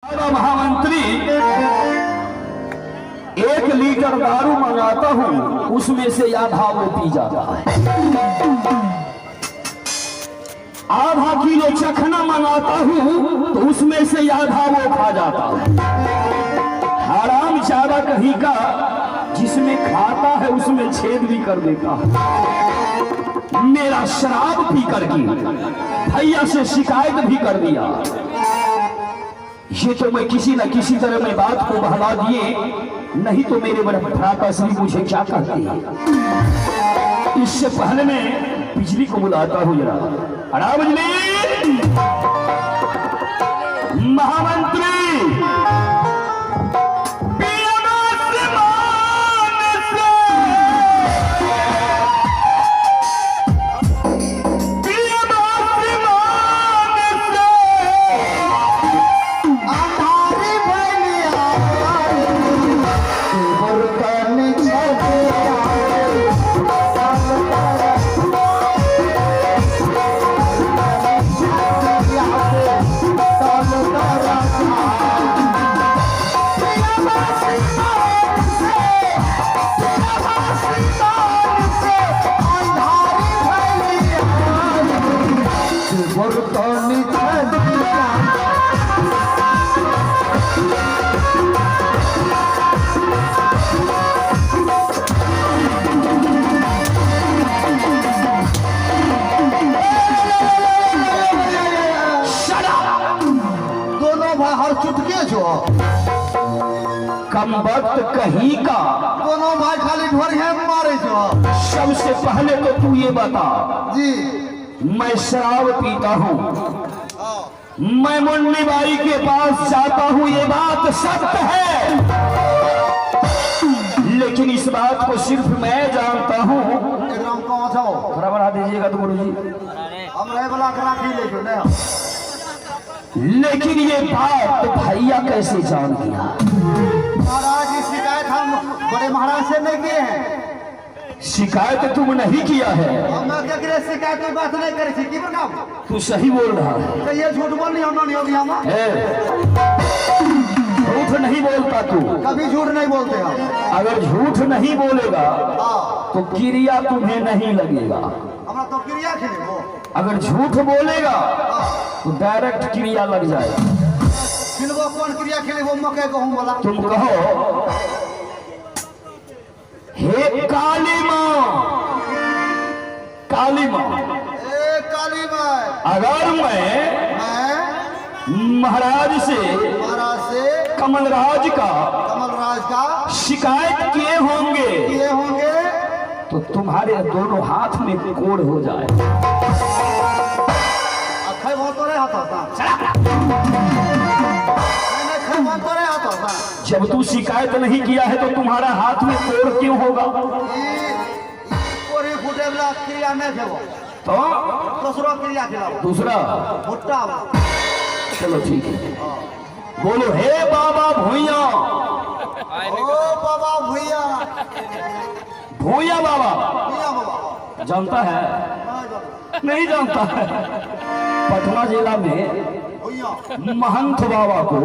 महामंत्री 1 लीटर दारू मंगाता हूं, उसमें से आधा वो पी जाता है। आधा किलो चखना मंगाता हूं तो उसमें से आधा वो खा जाता है। हराम चारा कहीं का जिसमें खाता है उसमें छेद भी कर देता है। मेरा शराब पी करके भैया से शिकायत भी कर दिया। ये तो मैं किसी न किसी तरह मैं बात को बहला दिए, नहीं तो मेरे बड़े भ्राता श्री मुझे क्या कहते हैं। इससे पहले मैं बिजली को बुलाता हूँ जरा। अड़ा बिजली, महामंत्री कम वक्त कहीं का दोनों भाई खाली ढोर है मारे जो। सबसे पहले तो तू ये बता जी, मैं शराब पीता हूँ, मैं मुन्नी बाई के पास जाता हूँ, ये बात सत्य है। लेकिन इस बात को सिर्फ मैं जानता हूँ। एकदम कौन सा हो थोड़ा बढ़ा दीजिएगा तो गुरु जी। हम रहे वाला राखी लेके नहीं। लेकिन ये बात तो भैया कैसे जान गया? महाराज की शिकायत हम बड़े महाराज से नहीं किए हैं। शिकायत तुम नहीं किया है? हम क्या शिकायत की बात नहीं करी थी। तू सही बोल रहा है। तो ये झूठ बोल नहीं होना नहीं होगी। हम झूठ नहीं बोलता तू, कभी झूठ नहीं बोलते हम। अगर झूठ नहीं बोलेगा तो क्रिया तुम्हें नहीं लगेगा। हमारा तो क्रिया खेले वो। अगर झूठ बोलेगा तो डायरेक्ट क्रिया लग जाएगा। फिर वो कौन क्रिया खेले वो मकई कहूँ बोला। तुम कहो, हे काली माँ, काली माँ, ए काली माँ, अगर मैं महाराज से कमलराज का शिकायत किए होंगे तो तुम्हारे दोनों हाथ में कोड़ हो जाए। जब तू शिकायत नहीं किया है तो तुम्हारा हाथ में कोड़ क्यों होगा? क्रिया नहीं थे वो, तो दूसरा क्रिया खिलाओ। दूसरा भुट्टा। चलो ठीक है, बोलो हे बाबा भूया। ओ बाबा भूया, भूया बाबा। भूया बाबा जानता है? नहीं जानता है। पटना जिला में महंत बाबा को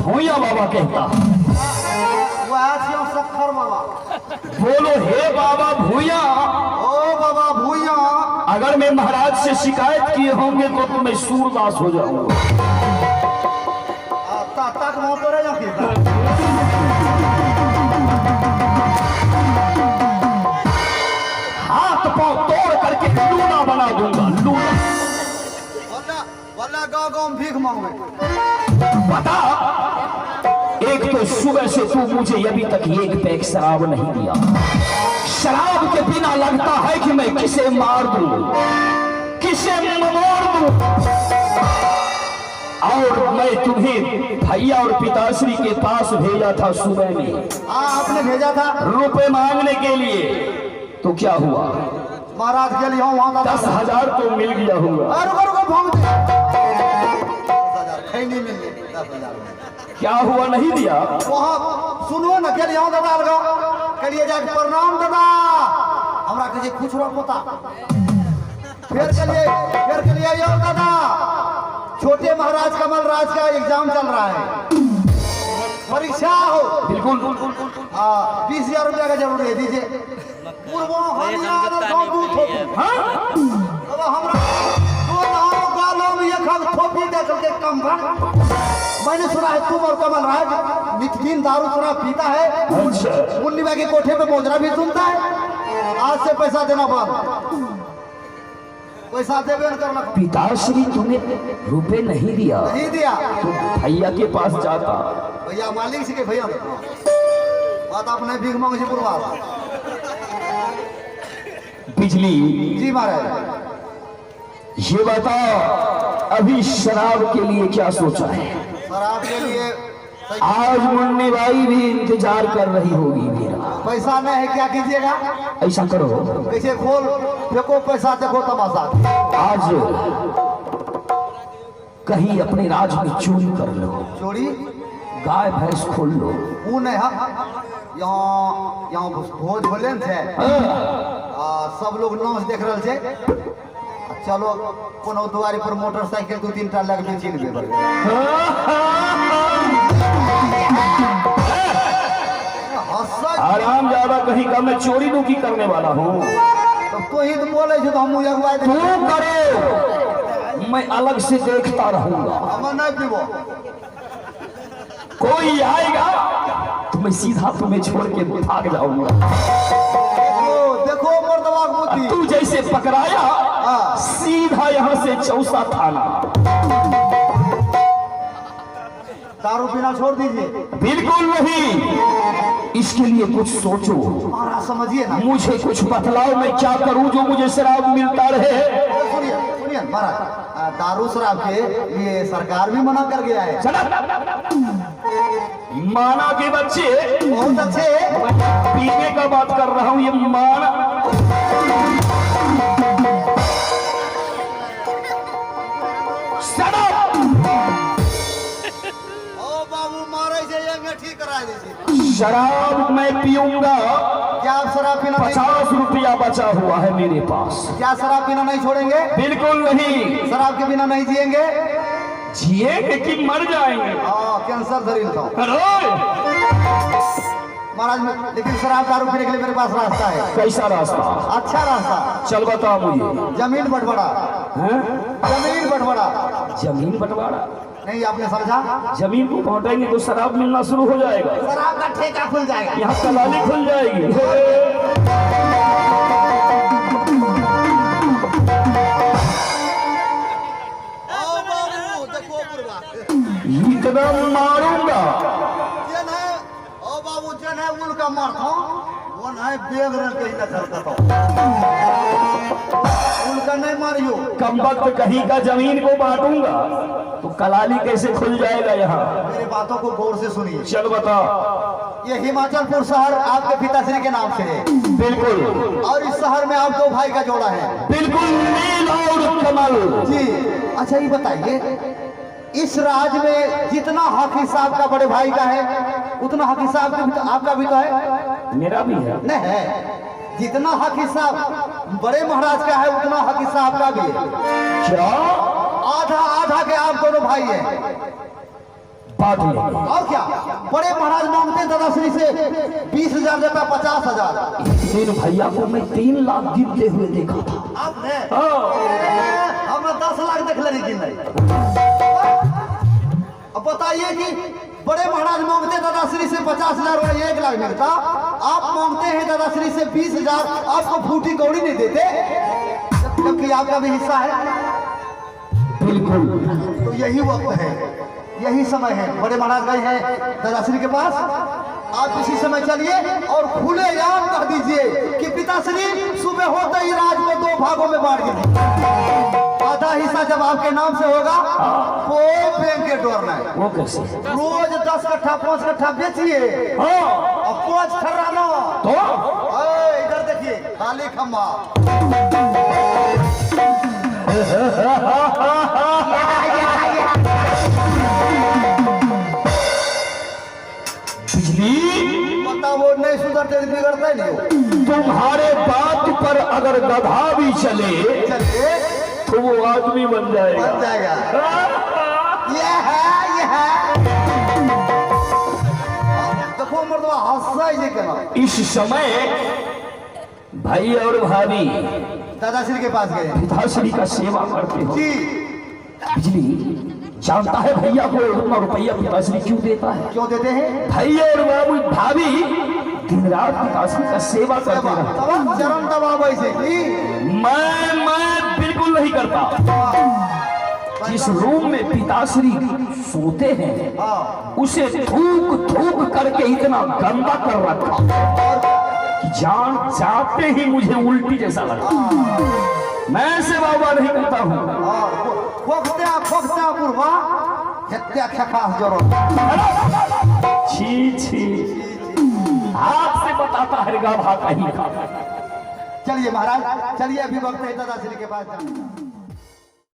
भूया बाबा कहता है। सत्तर बाबा। बोलो हे बाबा भूया। ओ बाबा भूया, अगर मैं महाराज से शिकायत किए होंगे तो मैं सूरदास हो जाऊंगा। हाथ पांव तोड़ करके लूना बना दूंगा। लूना गाँव गाँव भीख मांगे। बता, एक तो सुबह से तू मुझे अभी तक एक पैक शराब नहीं दिया। शराब के बिना लगता है कि मैं किसे मार दूं, किसे मरोड़ दूं। और मैं तुम्हें भैया और पिताश्री के पास भेजा था सुबह में। आपने भेजा था रुपए मांगने के लिए, तो क्या हुआ? महाराज के लिए वहां 10,000 तो मिल गया होगा। नहीं मिले 10,000। क्या हुआ, नहीं दिया? वहाँ सुनो न के लिए दादा लगा के लिए जाके प्रणाम दादा हमरा के खुश रहो पोता। फिर के लिए यो दादा छोटे महाराज कमल राज का एग्जाम चल रहा है, परीक्षा हो। बिल्कुल 20,000 रुपया का जरूर है, दीजिए। पूर्वों हरियाणा और गाँव दूध हो। अब हमरा दो नाव गालों में ये खल थोपी दे करके कम भर। मैंने सुना है तुम और कमल राज नित्य दारू शराब पीता है, मुन्नी बाई के कोठे पे मोजरा भी सुनता है। आज से पैसा देना बंद, पैसा देवे न करना। पिताश्री तुम्हें रुपए नहीं दिया? नहीं दिया तो भैया के पास जाता। भैया मालिक से के भैया बात आपने भीख मांग से पूर्वा। बिजली जी महाराज, ये बताओ अभी शराब के लिए क्या सोचा है? शराब के लिए आज मुन्नी बाई भी इंतजार कर रही होगी मेरा। पैसा नहीं है, क्या कीजिएगा? ऐसा करो, कैसे खोल देखो पैसा, देखो तमाशा। आज कहीं अपने राज में चोरी कर लो, चोरी गाय भैंस खोल लो। वो नहीं है, यहाँ भोज भोले थे, सब लोग नाच देख रहे थे। चलो कोनो दुआरी पर मोटरसाइकिल 2-3 टा लग भी छीन लेबर। आराम ज्यादा कहीं का मैं चोरी डूकी करने वाला हूँ। तो ही तो बोले जो हम अगुवाई तू करो, मैं अलग से देखता रहूंगा। हम नहीं पीबो, कोई आएगा तो मैं सीधा तुम्हें छोड़ के भाग जाऊंगा। देखो मर्दवा मोती, तू जैसे पकड़ाया सीधा यहाँ से चौसा थाना। दारू पीना छोड़ दीजिए। बिल्कुल नहीं, इसके लिए कुछ सोचो। महाराज समझिए ना, मुझे कुछ बतलाओ, मैं क्या करूं जो मुझे शराब मिलता रहे। सुनिए सुनिए महाराज, दारू शराब के लिए सरकार भी मना कर गया है। माना के बच्चे बहुत अच्छे, पीने का बात कर रहा हूं। ये माना ठीक करा दीजिए। शराब मैं पीऊंगा। क्या आप शराब पीना? 50 रुपया बचा हुआ है मेरे पास। क्या शराब पीना नहीं छोड़ेंगे? बिल्कुल नहीं। शराब के बिना नहीं जिएंगे? जिएंगे कि मर जाएंगे? कैंसर शरीर था महाराज में। लेकिन शराब दारू पीने के लिए मेरे पास रास्ता है। कैसा रास्ता? अच्छा रास्ता। चल बता मुझे। जमीन बंटवारा। जमीन बंटवारा। जमीन बंटवारा नहीं आपने समझा? जमीन को बांटेंगे तो शराब मिलना शुरू हो जाएगा, शराब का ठेका खुल जाएगा, यहाँ कलाली खुल जाएगी। इतना मारूंगा बाबू जन है उनका मारता वो नहीं बेग रंग कहीं न चलता उनका नहीं मारियो। कम वक्त कहीं का जमीन को बांटूंगा तो कलाली कैसे खुल जाएगा यहाँ? मेरी बातों को गौर से सुनिए। चल बता। ये हिमाचलपुर शहर आपके पिताश्री के नाम से है। बिल्कुल। और इस शहर में आप 2 भाई का जोड़ा है। बिल्कुल नील और कमल जी। अच्छा ये बताइए, इस राज में जितना हक हिसाब का बड़े भाई का है उतना हक हिसाब आपका भी तो है? मेरा भी है। नहीं है, जितना हक हिसाब बड़े महाराज का है उतना हक हिसाब का भी है। क्या? आधा आधा के आप दोनों भाई है। बात नहीं। और क्या? बड़े महाराज मांगते दादाश्री से 20,000 रुपया, 50,000। तीन भैया को मैं 3 लाख गिरते हुए देखा था। आपने? हमें 10 लाख देख लेने की नहीं। अब बताइए कि बड़े महाराज मांगते दादाश्री से 50,000 और 1 लाख मिलता, आप मांगते हैं दादाश्री से 20,000, आपको फूटी कौड़ी नहीं देते जबकि आपका भी हिस्सा है। बिल्कुल। तो यही वक्त है, यही समय है। बड़े महाराज गए हैं दादाश्री के पास, आप इसी समय चलिए और खुलेआम कह दीजिए कि पिताश्री सुबह होते ही राज को 2 भागों में बांट दीजिए। आधा हिस्सा जब आपके नाम से होगा वो बैंक के डोरना है। वो कैसे? रोज 10 कट्ठा 5 कट्ठा बेचिए और 5 ठर्राना तो इधर देखिए खाली खम्बा। बिजली पता वो नहीं सुधरते बिगड़ते नहीं। तुम्हारे बात पर अगर गधा भी चले चलिए तो वो आदमी बन जाएगा। बन जाएगा। ऐसे केना इस समय भाई और भाभी दादाश्री के पास गए पिताश्री का सेवा करते हो। जी बिजली जानता है भैया को उतना रुपया पिताश्री क्यों देता है? क्यों देते हैं? भैया और बाबू भाभी दिन रात पिताश्री का सेवा करते रहते। तब चरण दबाव ऐसे की मैं बिल्कुल नहीं करता। जिस रूम में पिताश्री सोते हैं उसे थूक थूक करके इतना गंदा कर रखा कि जान जाते ही मुझे उल्टी जैसा लगा। मैं ऐसे बाबा नहीं करता हूँ। खोखता बुढ़वा हत्या खखास जरो छी छी आपसे बताता है गाभा कहीं का। चलिए महाराज चलिए अभी वक्त है दादाश्री के पास जाने का।